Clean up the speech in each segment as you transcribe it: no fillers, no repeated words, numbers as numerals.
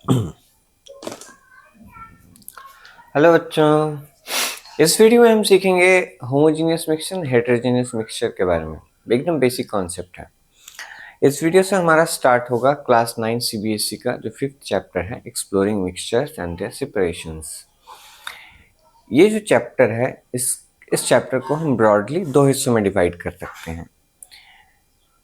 Hello बच्चों, इस video में हम सीखेंगे होमोजीनियस मिक्सचर और हेटेरोजेनियस मिक्सचर के बारे में। एकदम बेसिक कॉन्सेप्ट है। इस वीडियो से हमारा स्टार्ट होगा क्लास 9 सीबीएसई का जो 5th चैप्टर है, exploring mixtures and their separations. ये जो चैप्टर है, इस चैप्टर को हम ब्रॉडली दो हिस्सों में डिवाइड कर सकते हैं।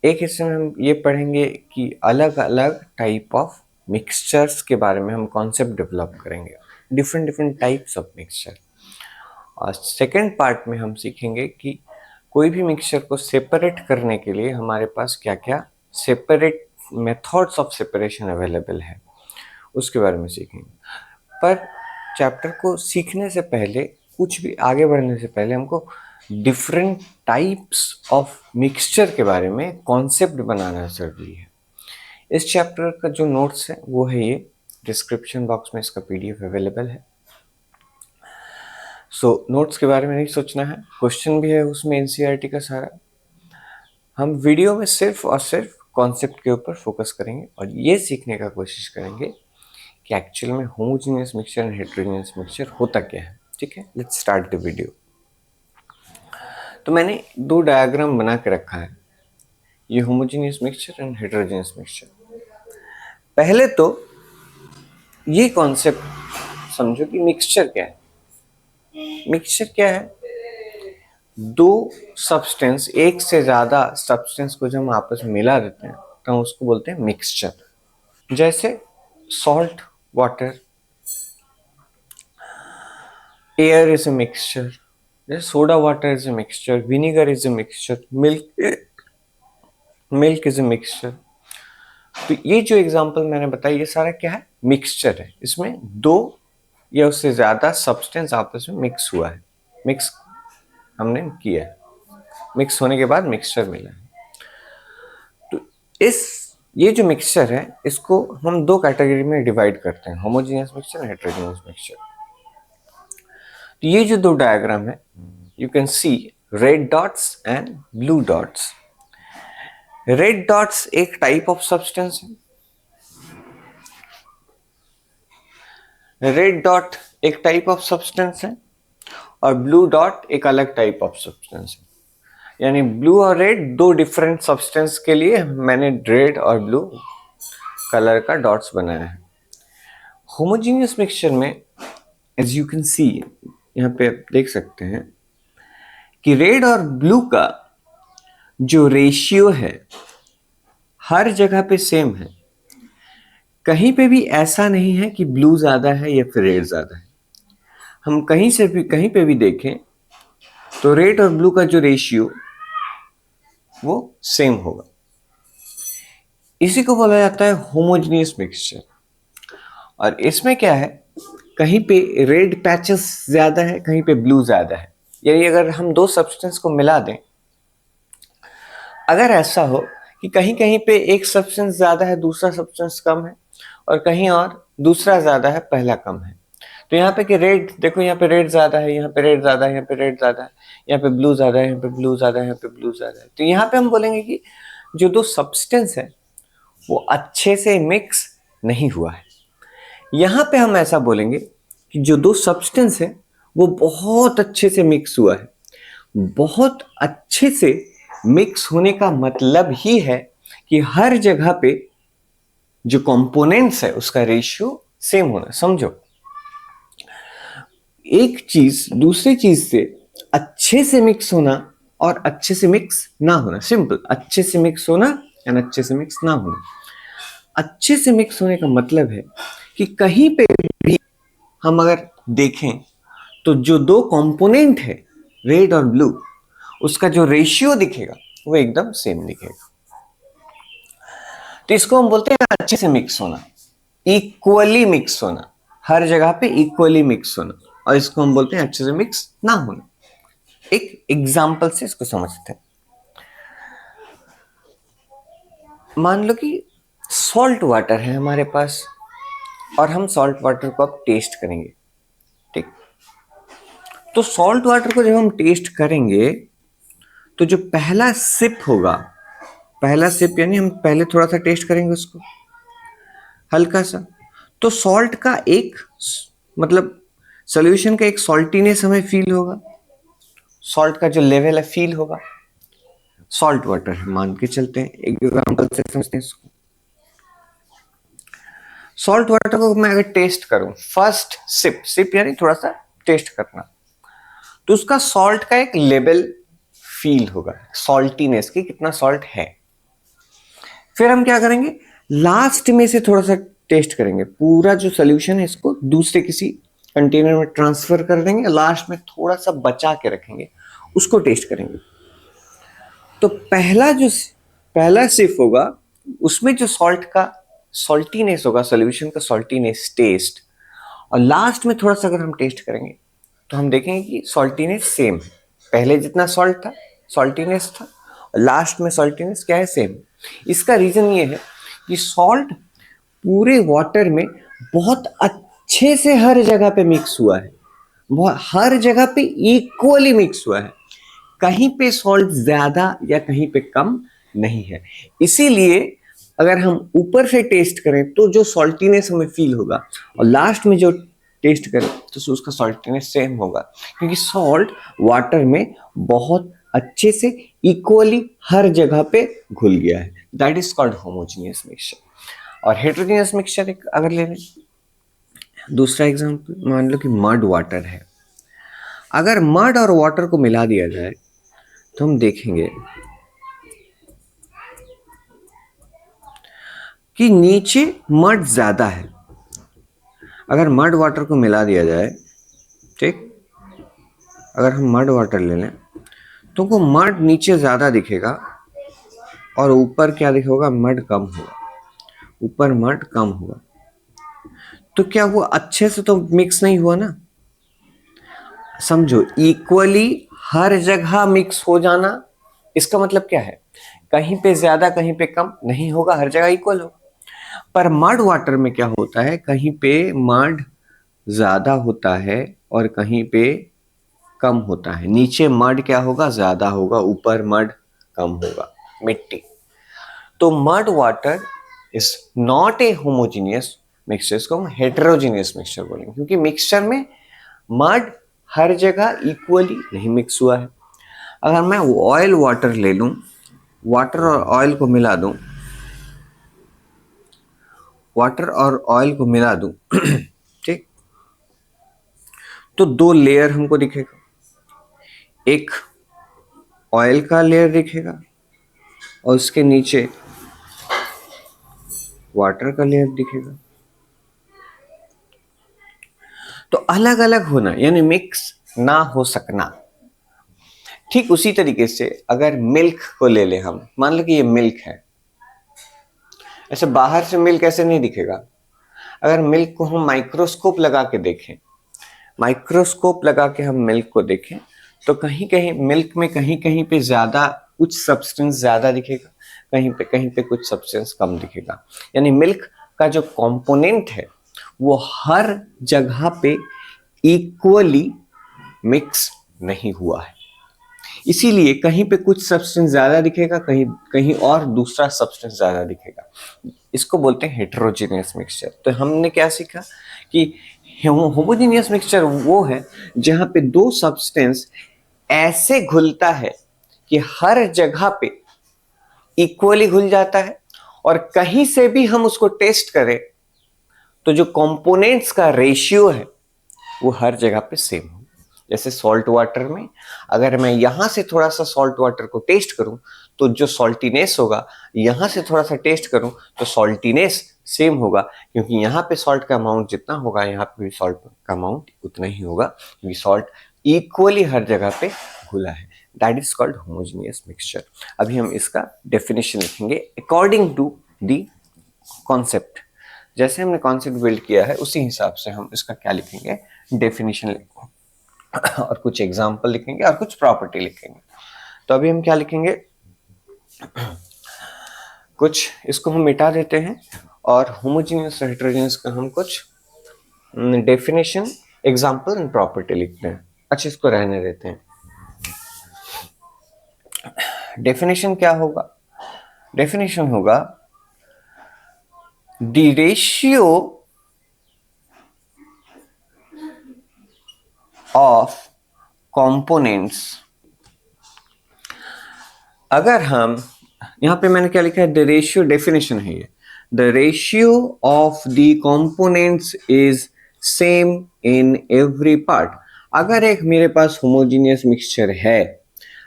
एक हिस्से में हम ये पढ़ेंगे कि अलग अलग टाइप ऑफ मिक्सचर्स के बारे में हम कॉन्सेप्ट डेवलप करेंगे, different different types of mixture. और सेकेंड पार्ट में हम सीखेंगे कि कोई भी मिक्सचर को सेपरेट करने के लिए हमारे पास क्या क्या separate methods of separation available है, उसके बारे में सीखेंगे। पर चैप्टर को सीखने से पहले, कुछ भी आगे बढ़ने से पहले, हमको डिफरेंट टाइप्स ऑफ मिक्सचर के बारे में कॉन्सेप्ट बनाना जरूरी है। इस चैप्टर का जो नोट्स है वो है ये, डिस्क्रिप्शन बॉक्स में इसका पीडीएफ अवेलेबल है। नोट्स के बारे में नहीं सोचना है, क्वेश्चन भी है उसमें एनसीईआरटी का सारा। हम वीडियो में सिर्फ और सिर्फ कॉन्सेप्ट के ऊपर फोकस करेंगे और ये सीखने का कोशिश करेंगे कि एक्चुअल में homogeneous mixture and heterogeneous mixture होता क्या है। ठीक है, लेट्स स्टार्ट द वीडियो। तो मैंने दो डायग्राम बना के रखा है, ये homogeneous mixture and heterogeneous mixture. पहले तो ये कॉन्सेप्ट समझो कि मिक्सचर क्या है। मिक्सचर क्या है? दो सब्सटेंस, एक से ज्यादा सब्सटेंस को जब हम आपस में मिला देते हैं तो हम उसको बोलते हैं मिक्सचर। जैसे salt water, air is a mixture, जैसे soda water is a mixture, vinegar is a mixture, milk is a mixture. तो ये जो एग्जांपल मैंने बताया, ये सारा क्या है? मिक्सचर है। इसमें दो या उससे ज्यादा सब्सटेंस आपस में मिक्स हुआ है, मिक्स हमने किया है, मिक्स होने के बाद मिक्सचर मिला है। तो ये जो मिक्सचर है, इसको हम दो कैटेगरी में डिवाइड करते हैं, होमोजेनियस मिक्सचर और हेटेरोजेनियस मिक्सचर। तो ये जो दो डायग्राम है, you can see red dots and blue dots. Red dots एक टाइप ऑफ सब्सटेंस है, रेड डॉट एक टाइप ऑफ सब्सटेंस है और ब्लू डॉट एक अलग टाइप ऑफ सब्सटेंस है। यानी ब्लू और रेड दो डिफरेंट सब्सटेंस के लिए मैंने रेड और ब्लू कलर का डॉट्स बनाया है। होमोजेनियस मिक्सचर में एज यू कैन सी, यहाँ पे आप देख सकते हैं कि रेड और ब्लू का जो रेशियो है हर जगह पे सेम है। कहीं पे भी ऐसा नहीं है कि ब्लू ज्यादा है या फिर रेड ज्यादा है। हम कहीं पे भी देखें तो रेड और ब्लू का जो रेशियो वो सेम होगा। इसी को बोला जाता है होमोजेनियस मिक्सचर। और इसमें क्या है, कहीं पे रेड पैचेस ज्यादा है, कहीं पे ब्लू ज्यादा है। यानी अगर हम दो सब्सटेंस को मिला दें, अगर ऐसा हो कि कहीं कहीं पे एक सब्सटेंस ज्यादा है, दूसरा सब्सटेंस कम है, और कहीं और दूसरा ज्यादा है, पहला कम है, तो यहाँ पे कि रेड देखो, यहाँ पे रेड ज्यादा है, यहाँ पे रेड ज्यादा है, यहाँ पे रेड ज्यादा है, यहाँ पे ब्लू ज्यादा है, यहाँ पे ब्लू ज्यादा है, यहाँ पे ब्लू ज्यादा है। तो यहाँ पे हम बोलेंगे कि जो दो सब्सटेंस है वो अच्छे से मिक्स नहीं हुआ है। यहाँ पे हम ऐसा बोलेंगे कि जो दो सब्सटेंस है वो बहुत अच्छे से मिक्स हुआ है। बहुत अच्छे से मिक्स होने का मतलब ही है कि हर जगह पे जो कंपोनेंट्स है उसका रेशियो सेम होना। समझो, एक चीज दूसरी चीज से अच्छे से मिक्स होना और अच्छे से मिक्स ना होना, सिंपल। अच्छे से मिक्स होना एंड अच्छे से मिक्स ना होना। अच्छे से मिक्स होने का मतलब है कि कहीं पे भी हम अगर देखें तो जो दो कंपोनेंट है रेड और ब्लू, उसका जो रेशियो दिखेगा वो एकदम सेम दिखेगा। तो इसको हम बोलते हैं अच्छे से मिक्स होना, इक्वली मिक्स होना, हर जगह पे इक्वली मिक्स होना। और इसको हम बोलते हैं अच्छे से मिक्स ना होना। एक एग्जांपल से इसको समझते हैं। मान लो कि सॉल्ट वाटर है हमारे पास और हम सॉल्ट वाटर को अब टेस्ट करेंगे। ठीक, तो सॉल्ट वाटर को जब हम टेस्ट करेंगे तो जो पहला सिप होगा, पहला सिप यानी हम पहले थोड़ा सा टेस्ट करेंगे उसको, हल्का सा, तो सॉल्ट का एक मतलब सॉल्यूशन का एक सॉल्टीनेस हमें फील होगा, सॉल्ट का जो लेवल है फील होगा। सॉल्ट वाटर है मान के चलते हैं, एक एग्जांपल से समझते हैं इसको। सॉल्ट वाटर को मैं अगर टेस्ट करूं, फर्स्ट सिप, सिप यानी थोड़ा सा टेस्ट करना, तो उसका सॉल्ट का एक लेवल फील होगा, सॉल्टीनेस की कितना सॉल्ट है। फिर हम क्या करेंगे, लास्ट में से थोड़ा सा टेस्ट करेंगे, पूरा जो सोल्यूशन है इसको दूसरे किसी कंटेनर में ट्रांसफर कर देंगे, लास्ट में थोड़ा सा बचा के रखेंगे, उसको टेस्ट करेंगे। तो पहला सिप होगा, उसमें जो सॉल्ट का सॉल्टीनेस होगा, सोल्यूशन का सॉल्टीनेस टेस्ट, और लास्ट में थोड़ा सा अगर हम टेस्ट करेंगे तो हम देखेंगे कि सॉल्टीनेस सेम है, पहले जितना सॉल्ट था सॉल्टीनेस था, और लास्ट में सॉल्टीनेस क्या है, सेम। इसका रीजन ये है कि सॉल्ट पूरे वाटर में बहुत अच्छे से हर जगह पे मिक्स हुआ है, हर जगह पे इक्वली मिक्स हुआ है, कहीं पे सॉल्ट ज्यादा या कहीं पे कम नहीं है। इसीलिए अगर हम ऊपर से टेस्ट करें तो जो सॉल्टीनेस हमें फील होगा, और लास्ट में जो टेस्ट करें तो उसका सॉल्टीनेस सेम होगा, क्योंकि सॉल्ट वाटर में बहुत अच्छे से इक्वली हर जगह पे घुल गया है। That is called homogeneous mixture. और हेटेरोजीनियस मिक्सचर एक अगर ले लें, दूसरा एग्जांपल मान लो कि मड वाटर है। अगर मड और वाटर को मिला दिया जाए तो हम देखेंगे कि नीचे मड ज्यादा है। अगर मड वाटर को मिला दिया जाए, ठीक, अगर हम मड वाटर ले लें तो वो मड नीचे ज्यादा दिखेगा और ऊपर क्या दिखेगा, मड कम होगा, ऊपर मड कम होगा। तो क्या वो अच्छे से तो मिक्स नहीं हुआ ना। समझो, इक्वली हर जगह मिक्स हो जाना, इसका मतलब क्या है, कहीं पे ज्यादा कहीं पे कम नहीं होगा, हर जगह इक्वल होगा। पर मड वाटर में क्या होता है, कहीं पे मड ज्यादा होता है और कहीं पे कम होता है। नीचे मड क्या होगा, ज्यादा होगा, ऊपर मड कम होगा, मिट्टी। तो mud water is not a homogeneous mixture, इसको हम हेटेरोजीनियस मिक्सचर बोलेंगे, क्योंकि मिक्सचर में मड हर जगह इक्वली नहीं मिक्स हुआ है। अगर मैं ऑयल वाटर ले लूं, वाटर और ऑयल को मिला दूं, वाटर और ऑयल को मिला दूं ठीक, तो दो लेयर हमको दिखेगा, एक ऑयल का लेयर दिखेगा और उसके नीचे वाटर का लेयर दिखेगा। तो अलग अलग होना यानी मिक्स ना हो सकना। ठीक उसी तरीके से अगर मिल्क को ले ले हम, मान लो कि ये मिल्क है, ऐसे बाहर से मिल्क ऐसे नहीं दिखेगा। अगर मिल्क को हम माइक्रोस्कोप लगा के देखें, माइक्रोस्कोप लगा के हम मिल्क को देखें, तो कहीं कहीं मिल्क में कहीं कहीं पे ज्यादा कुछ सब्सटेंस ज्यादा दिखेगा, कहीं पे कुछ सब्सटेंस कम दिखेगा। यानी मिल्क का जो कंपोनेंट है वो हर जगह पे इक्वली मिक्स नहीं हुआ है। इसीलिए कहीं पे कुछ सब्सटेंस ज्यादा दिखेगा, कहीं कहीं और दूसरा सब्सटेंस ज्यादा दिखेगा। इसको बोलते हैं हेटेरोजीनियस मिक्सचर। तो हमने क्या सीखा कि होमोजीनियस मिक्सचर वो है जहां पे दो सब्सटेंस ऐसे घुलता है कि हर जगह पे इक्वली घुल जाता है, और कहीं से भी हम उसको टेस्ट करें तो जो कंपोनेंट्स का रेशियो है वो हर जगह पे सेम हो। जैसे सॉल्ट वाटर में अगर मैं यहां से थोड़ा सा सॉल्ट वाटर को टेस्ट करूं तो जो सॉल्टीनेस होगा, यहां से थोड़ा सा टेस्ट करूं तो सॉल्टीनेस सेम होगा, क्योंकि यहाँ पे सॉल्ट का अमाउंट जितना होगा यहाँ पे भी सॉल्ट का अमाउंट उतना ही होगा, क्योंकि सॉल्ट इक्वली हर जगह पे घुला है। That is called homogeneous mixture. अभी हम इसका डेफिनेशन लिखेंगे अकॉर्डिंग टू दी कॉन्सेप्ट। जैसे हमने कॉन्सेप्ट बिल्ड किया है उसी हिसाब से हम इसका क्या लिखेंगे, डेफिनेशन लिखेंगे और कुछ एग्जाम्पल लिखेंगे और कुछ प्रॉपर्टी लिखेंगे। तो अभी हम क्या लिखेंगे, कुछ इसको हम मिटा देते हैं और होमोजीनियस हेटेरोजीनियस का हम कुछ डेफिनेशन, एग्जाम्पल एंड प्रॉपर्टी लिखते हैं। अच्छा, इसको रहने देते हैं। डेफिनेशन क्या होगा, डेफिनेशन होगा the ratio ऑफ कंपोनेंट्स, अगर हम यहाँ पे मैंने क्या लिखा है, द रेशियो, डेफिनेशन है ये, the ratio of the components is same in every part. अगर एक मेरे पास होमोजीनियस मिक्सचर है,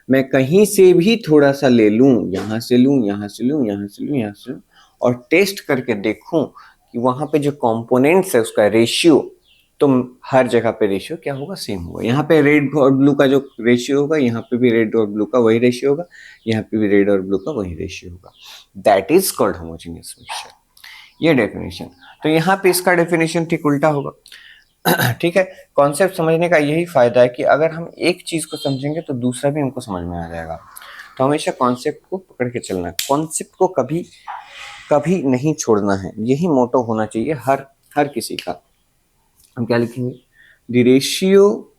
मैं कहीं से भी थोड़ा सा ले लूं, यहां से लूं, यहां से लूं, यहां से लूं, यहां से लूं, और टेस्ट करके देखूं कि वहां पे जो कंपोनेंट्स है उसका रेशियो, तो हर जगह पे रेशियो क्या होगा, सेम होगा। यहाँ पे रेड और ब्लू का जो रेशियो होगा, यहाँ पे भी रेड और ब्लू का वही रेशियो होगा, यहाँ पे भी रेड और ब्लू का वही रेशियो होगा। That is called homogeneous mixture. ये डेफिनेशन। तो यहाँ पे इसका डेफिनेशन ठीक उल्टा होगा। ठीक है, कॉन्सेप्ट समझने का यही फायदा है कि अगर हम एक चीज को समझेंगे तो दूसरा भी हमको समझ में आ जाएगा। तो हमेशा कॉन्सेप्ट को पकड़ के चलना है, कॉन्सेप्ट को कभी कभी नहीं छोड़ना है, यही मोटो होना चाहिए हर हर किसी का। हम क्या लिखेंगे, द रेशियो,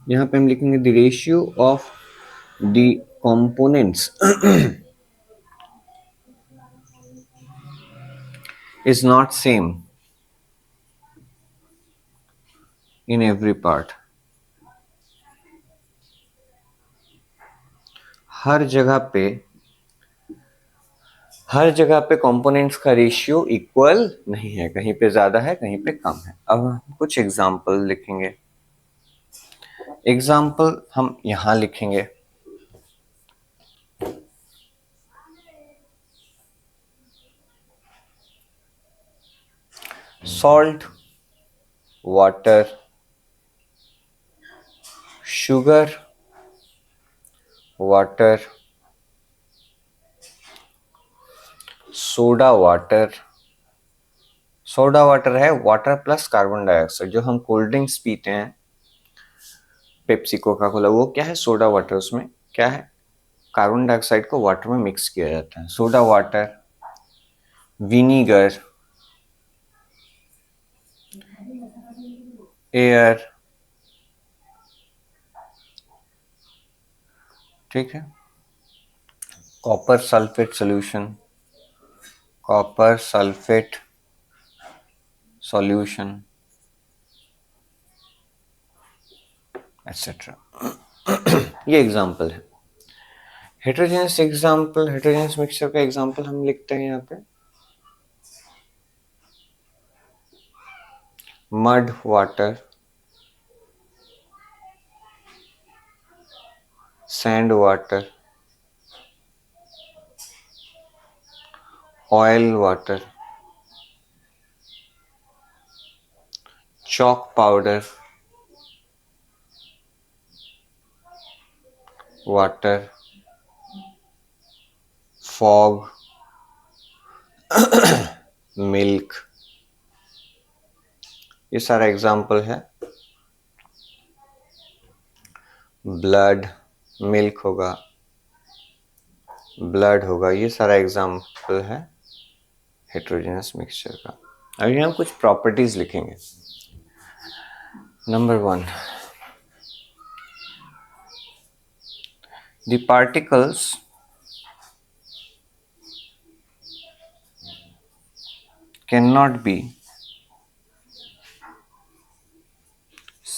यहां पे हम लिखेंगे the ratio of the components is not same in every part। हर जगह पे कंपोनेंट्स का रेशियो इक्वल नहीं है, कहीं पे ज्यादा है, कहीं पे कम है। अब हम कुछ एग्जाम्पल लिखेंगे। एग्जाम्पल हम यहां लिखेंगे, salt, water, sugar, water, soda water. Soda water है वाटर प्लस कार्बन डाइऑक्साइड। जो हम कोल्ड ड्रिंक्स पीते हैं, पेप्सी, कोका कोला, वो क्या है, सोडा वाटर। उसमें क्या है, कार्बन डाइऑक्साइड को वाटर में मिक्स किया जाता है। सोडा वाटर, विनीगर, एयर, ठीक है, copper sulphate solution, copper sulphate solution, etcetera. ये एग्जाम्पल है। हेटेरोजेनस मिक्सचर का एग्जाम्पल हम लिखते हैं यहाँ पे, mud water, sand water, oil water, chalk powder, water, fog, milk. ये सारा एग्जाम्पल है। ब्लड, मिल्क होगा, ब्लड होगा, ये सारा एग्जाम्पल है हेटेरोजेनस मिक्सचर का। अभी हम कुछ प्रॉपर्टीज लिखेंगे। Number 1, the particles can not be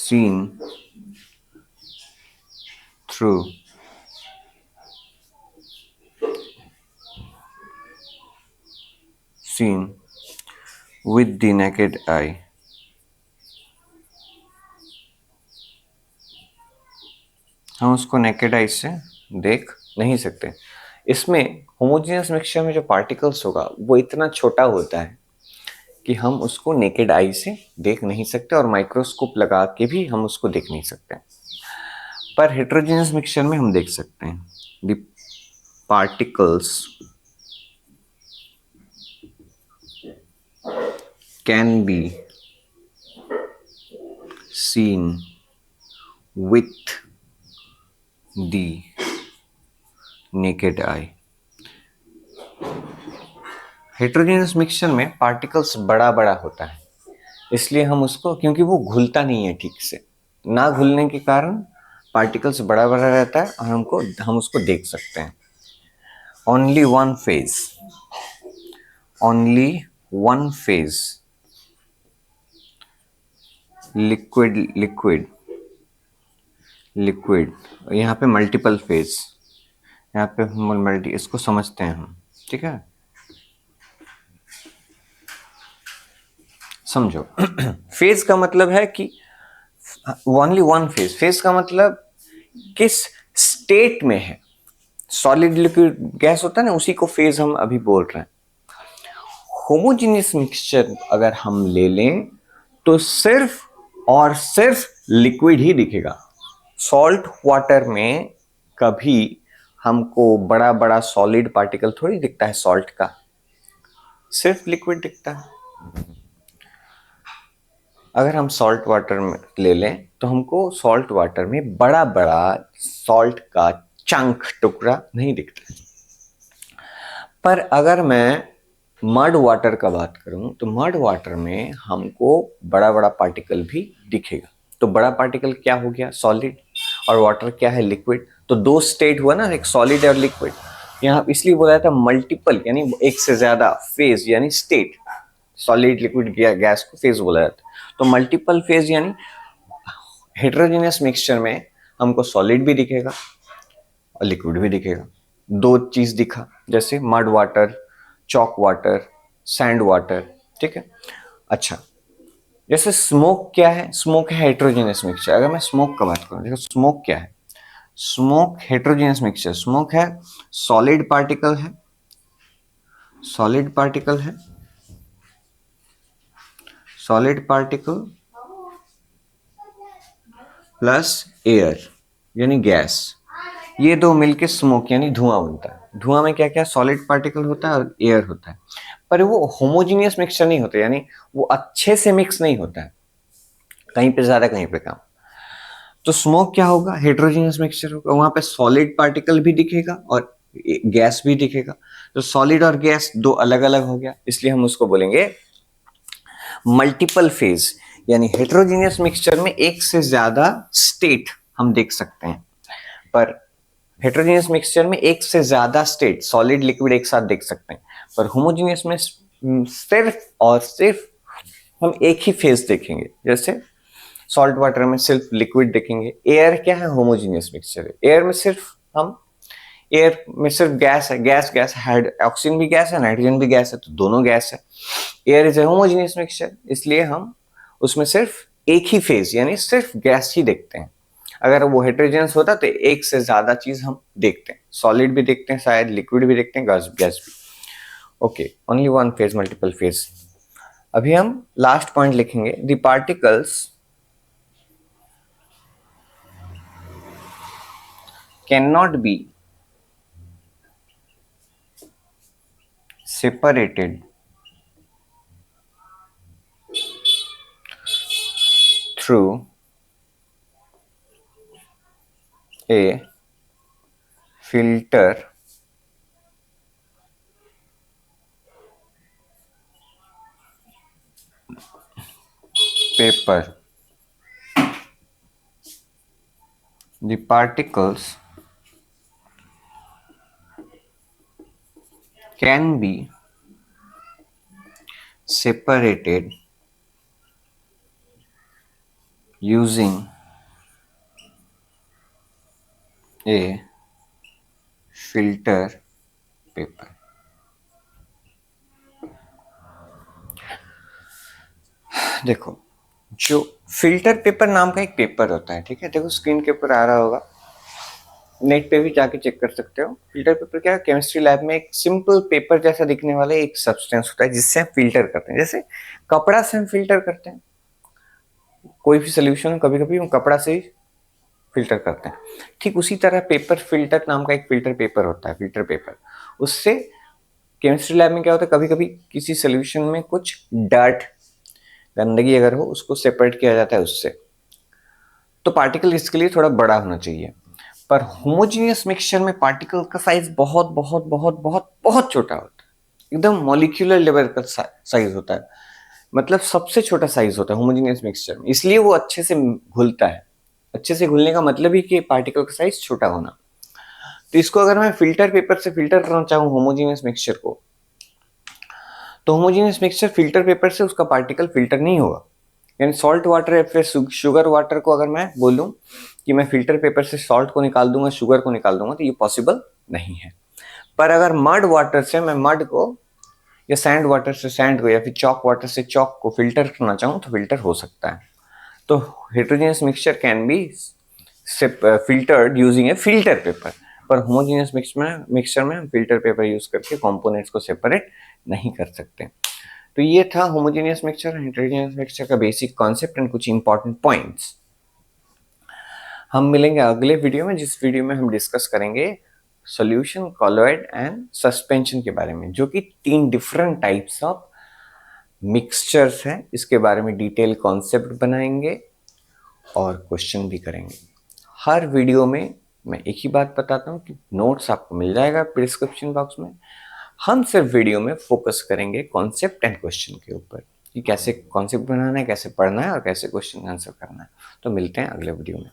seen through with the naked eye। हम उसको नेकेड आई से देख नहीं सकते। इसमें होमोजेनियस मिक्सचर में जो पार्टिकल्स होगा वो इतना छोटा होता है कि हम उसको नेकेड आई से देख नहीं सकते, और माइक्रोस्कोप लगा के भी हम उसको देख नहीं सकते। पर हेटेरोजेनियस मिक्सचर में हम देख सकते हैं। The particles can be seen with the naked eye। Heterogeneous mixture में पार्टिकल्स बड़ा बड़ा होता है, इसलिए हम उसको, क्योंकि वो घुलता नहीं है ठीक से, ना घुलने के कारण पार्टिकल्स बड़ा बड़ा रहता है और हम उसको देख सकते हैं। Only one phase liquid liquid liquid, यहाँ पे मल्टीपल फेज, यहाँ पे मल्टी, इसको समझते हैं हम, ठीक है, समझो। फेज का मतलब है कि ओनली वन फेज, फेज का मतलब किस स्टेट में है, सॉलिड लिक्विड गैस होता है ना, उसी को फेज हम अभी बोल रहे हैं। होमोजेनियस मिक्सचर अगर हम ले लें तो सिर्फ और सिर्फ लिक्विड ही दिखेगा। सॉल्ट वाटर में कभी हमको बड़ा बड़ा सॉलिड पार्टिकल थोड़ी दिखता है सॉल्ट का, सिर्फ लिक्विड दिखता है। अगर हम सॉल्ट वाटर में ले लें तो हमको सॉल्ट वाटर में बड़ा बड़ा सॉल्ट का चंक टुकड़ा नहीं दिखता है। पर अगर मैं मड वाटर का बात करूं तो मड वाटर में हमको बड़ा बड़ा पार्टिकल भी दिखेगा। तो बड़ा पार्टिकल क्या हो गया, सॉलिड, और वाटर क्या है, लिक्विड। तो दो स्टेट हुआ ना, एक सॉलिड और लिक्विड। यहाँ इसलिए बोला था मल्टीपल, यानी एक से ज्यादा, फेज यानी स्टेट, सॉलिड लिक्विड गैस को फेज बोला जाता है। तो मल्टीपल फेज यानी हेटेरोजेनियस मिक्सचर में हमको सॉलिड भी दिखेगा और लिक्विड भी दिखेगा। दो चीज दिखा, जैसे mud water, chalk water, sand water, ठीक है। अच्छा, जैसे स्मोक क्या है, स्मोक है हेटेरोजेनियस मिक्सचर। अगर मैं स्मोक का बात करूं, देखो स्मोक क्या है, स्मोक हेटेरोजेनियस मिक्सचर, स्मोक है सॉलिड पार्टिकल है, सॉलिड पार्टिकल है, सॉलिड पार्टिकल प्लस एयर यानी गैस, ये दो मिलके स्मोक यानी धुआं बनता है। धुआं में क्या क्या सॉलिड पार्टिकल होता है और एयर होता है, पर वो होमोजीनियस मिक्सचर नहीं होता, यानी वो अच्छे से मिक्स नहीं होता है, कहीं पे ज्यादा कहीं पे कम। तो स्मोक क्या होगा, हेटेरोजीनियस मिक्सचर होगा, वहां पे सॉलिड पार्टिकल भी दिखेगा और गैस भी दिखेगा। तो सॉलिड और गैस दो अलग अलग हो गया, इसलिए हम उसको बोलेंगे मल्टीपल फेज, यानी हेटेरोजीनियस मिक्सचर में एक से ज्यादा स्टेट हम देख सकते हैं। पर हेटेरोजेनियस मिक्सचर में एक से ज्यादा स्टेट, सॉलिड लिक्विड एक साथ देख सकते हैं। पर होमोजेनियस में सिर्फ और सिर्फ हम एक ही फेज देखेंगे। जैसे सॉल्ट वाटर में सिर्फ लिक्विड देखेंगे। एयर क्या है, होमोजेनियस मिक्सचर है, एयर में सिर्फ हम, एयर में सिर्फ गैस है, गैस गैस है, ऑक्सीजन भी गैस है, नाइट्रोजन भी गैस है, तो दोनों गैस है। Air is a homogeneous mixture, इसलिए हम उसमें सिर्फ एक ही फेज यानी सिर्फ गैस ही देखते हैं। अगर वो हेटेरोजेनियस होता तो एक से ज्यादा चीज हम देखते हैं, सॉलिड भी देखते हैं, शायद लिक्विड भी देखते हैं, गैस गैस भी। Okay, only one phase, multiple phase. अभी हम लास्ट पॉइंट लिखेंगे, the particles can not be separated through a filter paper. The particles can be separated using a filter paper. देखो, जो फिल्टर पेपर नाम का एक paper होता है, ठीक है, देखो स्क्रीन के ऊपर आ रहा होगा, नेट पे भी जाके चेक कर सकते हो। फिल्टर पेपर क्या है, केमिस्ट्री लैब में एक सिंपल पेपर जैसा दिखने वाला एक सब्सटेंस होता है जिससे हम फिल्टर करते हैं। जैसे कपड़ा से हम फिल्टर करते हैं, कोई भी सोल्यूशन कभी कभी हम कपड़ा से ही फिल्टर करते हैं, ठीक उसी तरह पेपर फिल्टर नाम का एक फिल्टर पेपर होता है, फिल्टर पेपर। उससे केमिस्ट्री लैब में क्या होता है, कभी कभी किसी सोल्यूशन में कुछ डर्ट, गंदगी अगर हो, उसको सेपरेट किया जाता है उससे। तो पार्टिकल इसके लिए थोड़ा बड़ा होना चाहिए। पर होमोजीनियस मिक्सचर में पार्टिकल का साइज बहुत बहुत बहुत बहुत बहुत छोटा होता है, एकदम मॉलिक्यूलर लेवल का साइज होता है, मतलब सबसे छोटा साइज होता है होमोजीनियस मिक्सचर में, इसलिए वो अच्छे से घुलता है। अच्छे से घुलने का मतलब ही कि पार्टिकल का साइज छोटा होना। तो इसको अगर मैं फिल्टर पेपर से फिल्टर करना चाहूँ होमोजीनियस मिक्सचर को, तो होमोजीनियस मिक्सचर फिल्टर पेपर से उसका पार्टिकल फिल्टर नहीं होगा, यानी सॉल्ट वाटर या फिर शुगर वाटर को अगर मैं बोलूं कि मैं फिल्टर पेपर से सॉल्ट को निकाल दूंगा, शुगर को निकाल दूंगा, तो ये पॉसिबल नहीं है। पर अगर मड वाटर से मैं मड को, या सैंड वाटर से सैंड को, या फिर चॉक वाटर से चॉक को फिल्टर करना चाहूँ तो फिल्टर हो सकता है। तो heterogeneous mixture can be filtered using A filter paper, पर होमोजेनियस मिक्सचर में हम फिल्टर पेपर यूज करके कंपोनेंट्स को सेपरेट नहीं कर सकते। तो ये था होमोजेनियस मिक्सचर, हेटेरोजेनियस मिक्सचर का बेसिक कॉन्सेप्ट एंड कुछ इंपॉर्टेंट पॉइंट्स। हम मिलेंगे अगले वीडियो में, जिस वीडियो में हम डिस्कस करेंगे सॉल्यूशन, कॉलॉइड एंड सस्पेंशन के बारे में, जो कि 3 डिफरेंट टाइप्स ऑफ मिक्सचर्स हैं। इसके बारे में डिटेल कॉन्सेप्ट बनाएंगे और क्वेश्चन भी करेंगे। हर वीडियो में मैं एक ही बात बताता हूँ कि नोट्स आपको मिल जाएगा डिस्क्रिप्शन बॉक्स में। हम सिर्फ वीडियो में फोकस करेंगे कॉन्सेप्ट एंड क्वेश्चन के ऊपर, कि कैसे कॉन्सेप्ट बनाना है, कैसे पढ़ना है और कैसे क्वेश्चन आंसर करना है। तो मिलते हैं अगले वीडियो में।